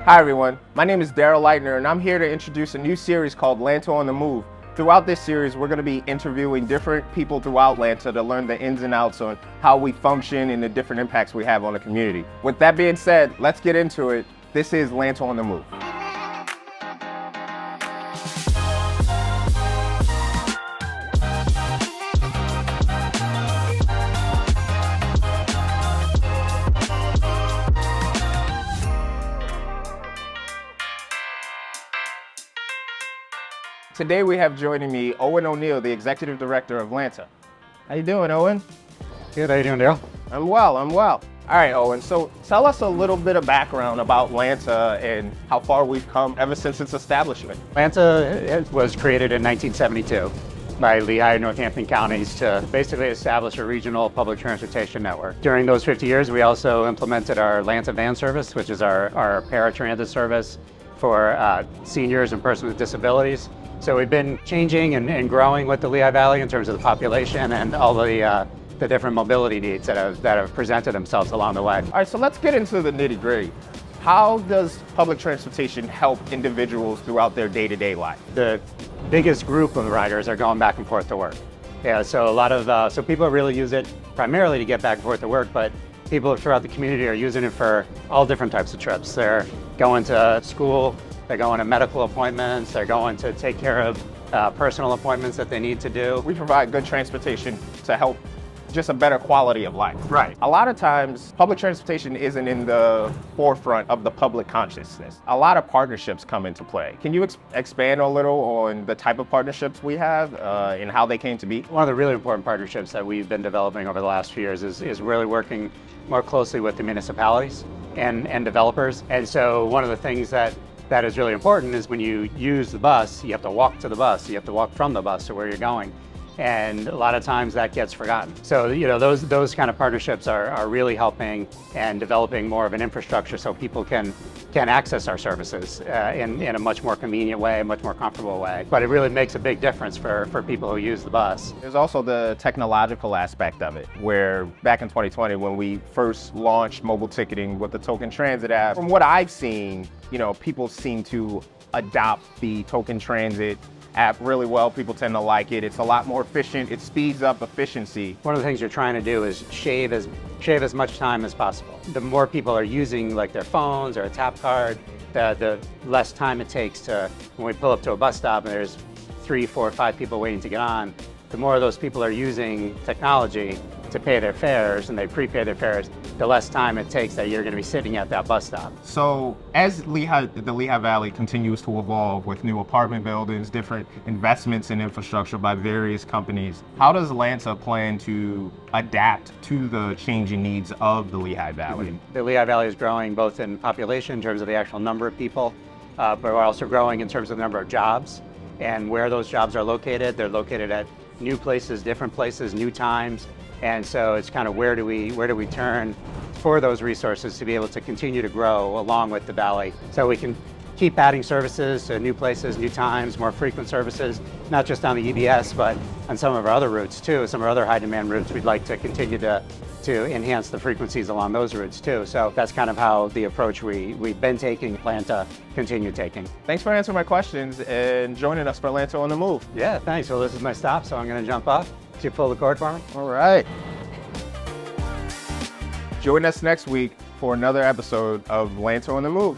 Hi everyone, my name is Daryl Leitner and I'm here to introduce a new series called LANTA on the Move. Throughout this series, we're going to be interviewing different people throughout LANTA to learn the ins and outs on how we function and the different impacts we have on the community. With that being said, let's get into it. This is LANTA on the Move. Today we have joining me Owen O'Neil, the Executive Director of LANTA. How you doing, Owen? Good, how you doing, Daryl? I'm well. All right, Owen, so tell us a little bit of background about LANTA and how far we've come ever since its establishment. LANTA was created in 1972 by Lehigh and Northampton counties to basically establish a regional public transportation network. During those 50 years, we also implemented our LANTA van service, which is our paratransit service for seniors and persons with disabilities. So we've been changing and growing with the Lehigh Valley in terms of the population and all the different mobility needs that have presented themselves along the way. All right, so let's get into the nitty-gritty. How does public transportation help individuals throughout their day-to-day life? The biggest group of riders are going back and forth to work. Yeah, so a lot of so people really use it primarily to get back and forth to work, but people throughout the community are using it for all different types of trips. They're going to school, they're going to medical appointments, they're going to take care of personal appointments that they need to do. We provide good transportation to help just a better quality of life. Right. A lot of times, public transportation isn't in the forefront of the public consciousness. A lot of partnerships come into play. Can you expand a little on the type of partnerships we have and how they came to be? One of the really important partnerships that we've been developing over the last few years is really working more closely with the municipalities and developers. And so one of the things that is really important is when you use the bus, you have to walk to the bus, you have to walk from the bus to where you're going. And a lot of times that gets forgotten. So, those kind of partnerships are really helping and developing more of an infrastructure so people can access our services in a much more convenient way, a much more comfortable way. But it really makes a big difference for people who use the bus. There's also the technological aspect of it, where back in 2020, when we first launched mobile ticketing with the Token Transit app, from what I've seen, people seem to adopt the Token Transit app really well. People tend to like it. It's a lot more efficient. It speeds up efficiency. One of the things you're trying to do is shave as much time as possible. The more people are using like their phones or a tap card, the less time it takes to, when we pull up to a bus stop and there's 3, 4, 5 people waiting to get on, the more of those people are using technology to pay their fares and they prepay their fares, the less time it takes that you're going to be sitting at that bus stop. So as the Lehigh Valley continues to evolve with new apartment buildings, different investments in infrastructure by various companies, how does LANTA plan to adapt to the changing needs of the Lehigh Valley? The Lehigh Valley is growing both in population in terms of the actual number of people, but we're also growing in terms of the number of jobs and where those jobs are located. They're located at new places, different places, new times. And so it's kind of where do we turn for those resources to be able to continue to grow along with the valley, so we can keep adding services to new places, new times, more frequent services, not just on the EBS, but on some of our other routes too. Some of our other high demand routes, we'd like to continue to enhance the frequencies along those routes too. So that's kind of how the approach we've been taking, LANTA continue taking. Thanks for answering my questions and joining us for LANTA on the Move. Yeah, thanks. Well, this is my stop, so I'm going to jump off. Could you pull the cord for me? All right. Join us next week for another episode of LANTA on the Move.